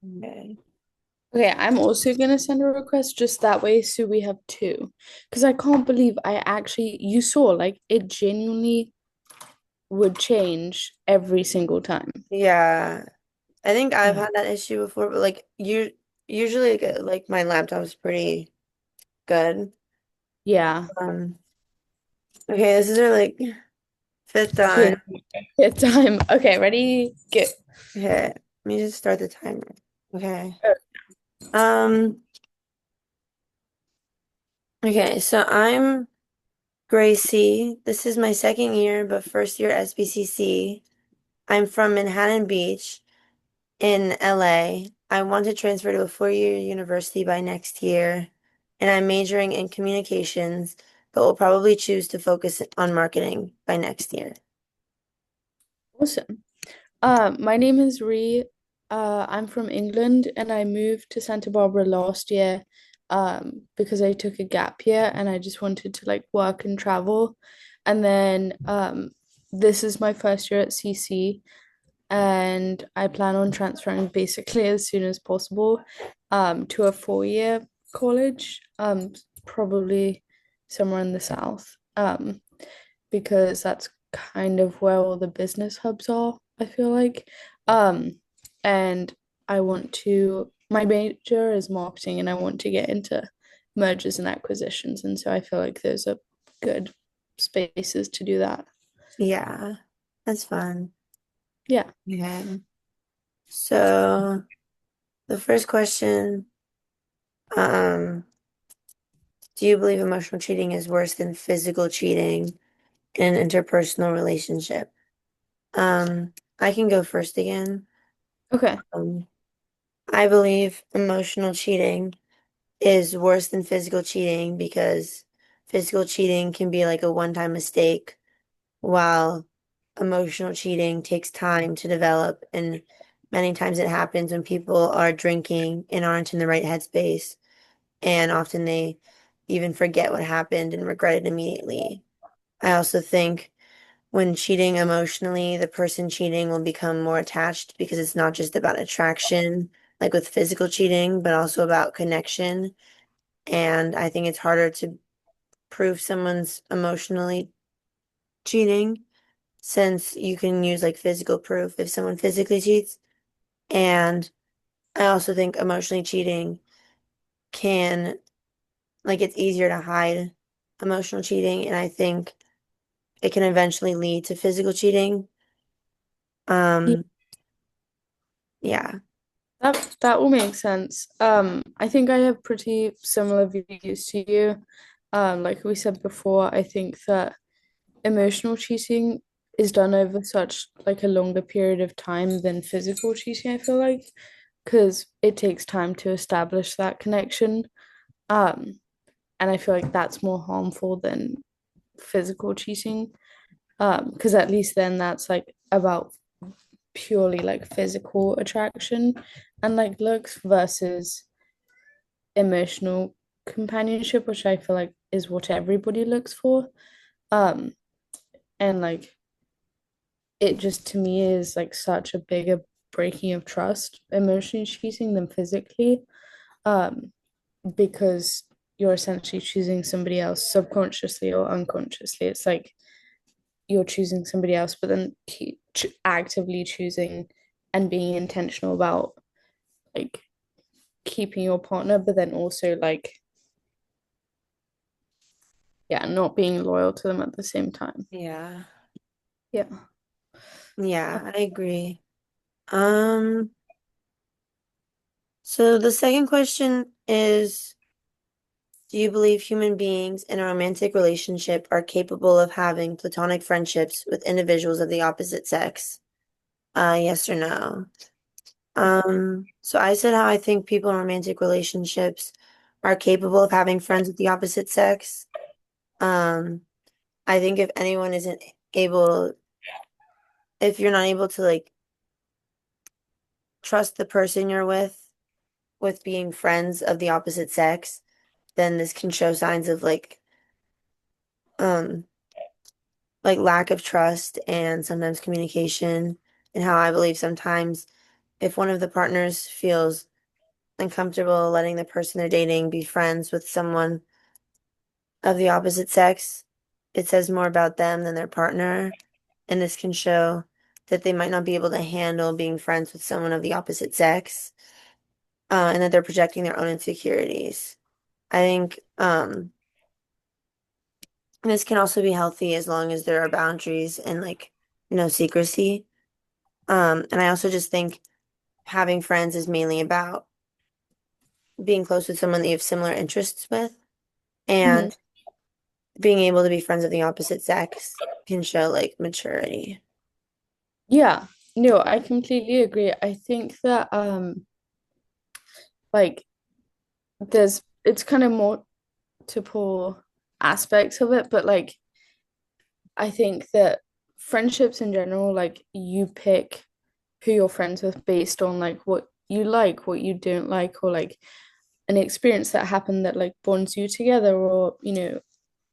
Okay. Okay, I'm also gonna send a request just that way so we have two. Because I can't believe you saw like it genuinely would change every single time. Yeah. I think I've Yeah. had that issue before, but like you usually like my laptop's pretty good. Yeah. Um, okay, this is our like fifth Yeah. time. Yeah, time. Okay, ready? Go. Okay, let me just start the timer. Okay. Oh, Um, okay, so I'm Gracie. This is my second year, but first year SBCC. I'm from Manhattan Beach in LA. I want to transfer to a four-year university by next year, and I'm majoring in communications, but will probably choose to focus on marketing by next year. awesome. My name is Ree. I'm from England and I moved to Santa Barbara last year because I took a gap year and I just wanted to like work and travel. And then this is my first year at CC and I plan on transferring basically as soon as possible to a 4-year college, probably somewhere in the south, because that's kind of where all the business hubs are, I feel like. Um, and my major is marketing and I want to get into mergers and acquisitions. And so I feel like those are good spaces to do that. Yeah, that's fun. Yeah. Okay. So the first question, um, do you believe emotional cheating is worse than physical cheating in an interpersonal relationship? I can go first again. Okay. Um, I believe emotional cheating is worse than physical cheating because physical cheating can be like a one-time mistake, while emotional cheating takes time to develop. And many times it happens when people are drinking and aren't in the right headspace. And often they even forget what happened and regret it immediately. I also think when cheating emotionally, the person cheating will become more attached because it's not just about attraction, like with physical cheating, but also about connection. And I think it's harder to prove someone's emotionally cheating since you can use like physical proof if someone physically cheats. And I also think emotionally cheating can, like, it's easier to hide emotional cheating. And I think it can eventually lead to physical cheating. Yeah, Um, yeah. that will make sense. I think I have pretty similar views to you. Like we said before, I think that emotional cheating is done over such like a longer period of time than physical cheating, I feel like, because it takes time to establish that connection. Um, and I feel like that's more harmful than physical cheating. Because at least then that's like about purely like physical attraction and like looks versus emotional companionship, which I feel like is what everybody looks for. Um, and like it just to me is like such a bigger breaking of trust emotionally cheating than physically, um because you're essentially choosing somebody else subconsciously or unconsciously. It's like you're choosing somebody else but then actively choosing and being intentional about like keeping your partner, but then also like yeah, not being loyal to them at the same time. Yeah. Yeah. Yeah, I agree. Um, so the second question is, do you believe human beings in a romantic relationship are capable of having platonic friendships with individuals of the opposite sex? Yes or no? So I said how I think people in romantic relationships are capable of having friends with the opposite sex. Um, I think if anyone isn't able, if you're not able to like trust the person you're with being friends of the opposite sex, then this can show signs of um, like lack of trust and sometimes communication, and how I believe sometimes if one of the partners feels uncomfortable letting the person they're dating be friends with someone of the opposite sex, it says more about them than their partner. And this can show that they might not be able to handle being friends with someone of the opposite sex, and that they're projecting their own insecurities. I think this can also be healthy as long as there are boundaries and like no secrecy. And I also just think having friends is mainly about being close with someone that you have similar interests with, Mhm. and being able to be friends of the opposite sex can show like maturity. Yeah, no, I completely agree. I think that like there's it's kind of multiple aspects of it, but like I think that friendships in general, like you pick who you're friends with based on like what you like, what you don't like, or like an experience that happened that like bonds you together, or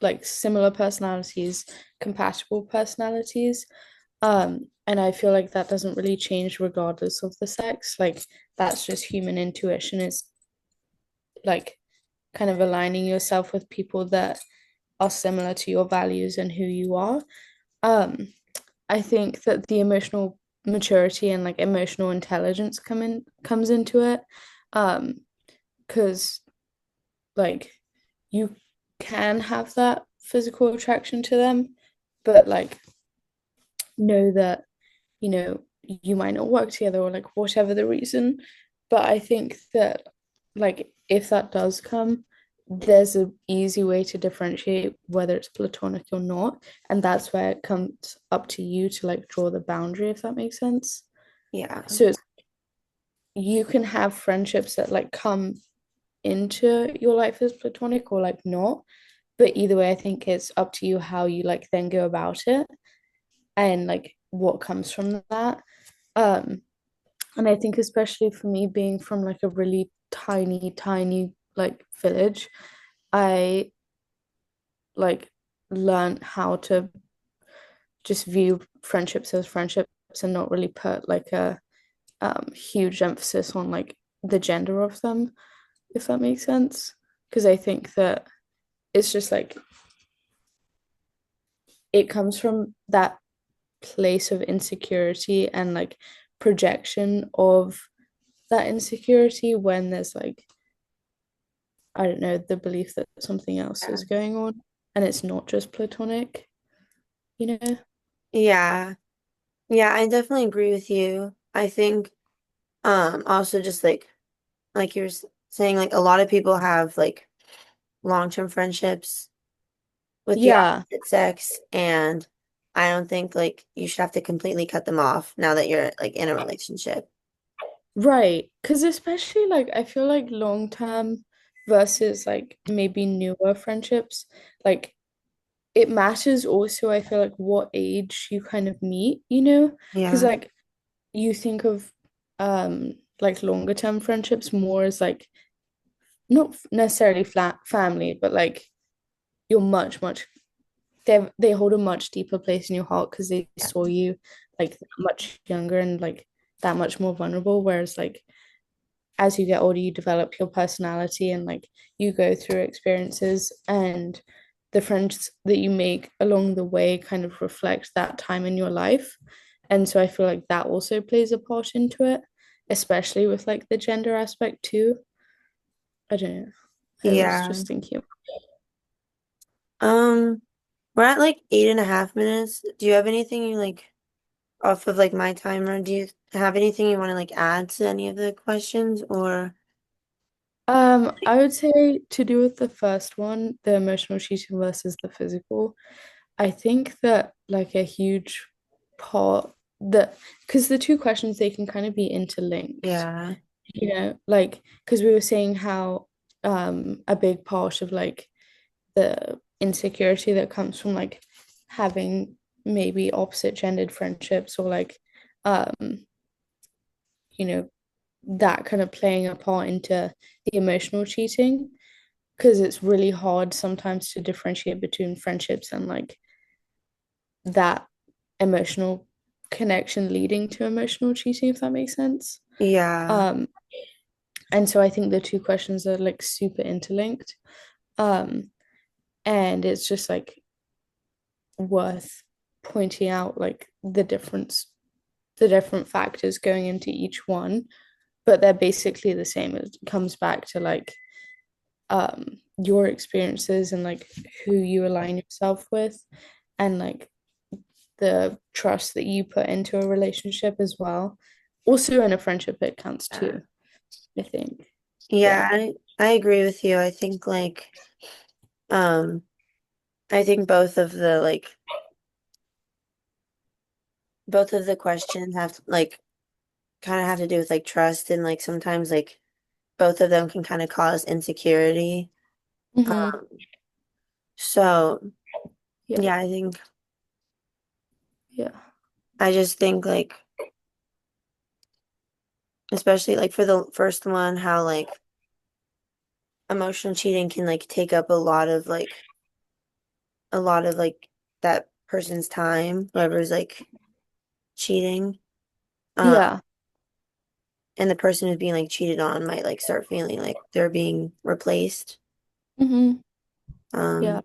like similar personalities, compatible personalities. And I feel like that doesn't really change regardless of the sex. Like that's just human intuition is like kind of aligning yourself with people that are similar to your values and who you are. Um, I think that the emotional maturity and like emotional intelligence comes into it. Because like you can have that physical attraction to them, but like know that, you might not work together or like whatever the reason. But I think that like if that does come, there's an easy way to differentiate whether it's platonic or not. And that's where it comes up to you to like draw the boundary, if that makes sense. Yeah. So you can have friendships that like come into your life as platonic or like not. But either way, I think it's up to you how you like then go about it and like what comes from that. Um, and I think especially for me being from like a really tiny like village, I like learned how to just view friendships as friendships and not really put like a huge emphasis on like the gender of them, if that makes sense. Because I think that it's just like it comes from that place of insecurity and like projection of that insecurity when there's like, I don't know, the belief that something else Yeah. is going on and it's not just platonic, you know? Yeah. Yeah, I definitely agree with you. I think also just like you were saying, like a lot of people have like long-term friendships with the Yeah, opposite sex, and I don't think like you should have to completely cut them off now that you're like in a relationship. right. Because especially like I feel like long term versus like maybe newer friendships, like it matters also, I feel like what age you kind of meet, you know? Because Yeah. like you think of like longer term friendships more as like not necessarily flat family, but like you're much they hold a much deeper place in your heart because they Yeah. saw you like much younger and like that much more vulnerable. Whereas like as you get older, you develop your personality and like you go through experiences and the friends that you make along the way kind of reflect that time in your life. And so I feel like that also plays a part into it, especially with like the gender aspect too. I don't know. I was Yeah. just thinking. Um, we're at like 8.5 minutes. Do you have anything you like off of like my timer? Do you have anything you want to like add to any of the questions or I would say to do with the first one, the emotional cheating versus the physical. I think that like a huge part that because the two questions they can kind of be interlinked, yeah. like because we were saying how a big part of like the insecurity that comes from like having maybe opposite gendered friendships or like um you know that kind of playing a part into the emotional cheating because it's really hard sometimes to differentiate between friendships and like that emotional connection leading to emotional cheating, if that makes sense. Yeah. Um, and so I think the two questions are like super interlinked. Um, and it's just like worth pointing out like the different factors going into each one, but they're basically the same. It comes back to like your experiences and like who you align yourself with and like the trust that you put into a relationship as well. Also in a friendship it counts too, I think. Yeah, Yeah. I agree with you. I think like um I think both of the questions have like kind of have to do with like trust and like sometimes like both of them can kind of cause insecurity. Mm-hmm. Um so Yeah. yeah, I think Yeah. I just think like especially like for the first one how like emotional cheating can like take up a lot of like that person's time, whoever's like cheating. Um Yeah. and the person who's being like cheated on might like start feeling like they're being replaced. Mm-hmm. Yeah. Um,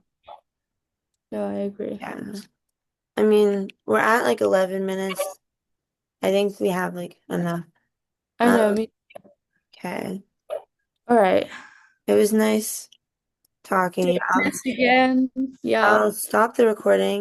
Yeah, I agree. yeah. I mean, we're at like 11 minutes. I think we have like enough. I know Um, me. okay. All right. It was nice talking to you. Doing this again. Yeah. I'll stop the recording.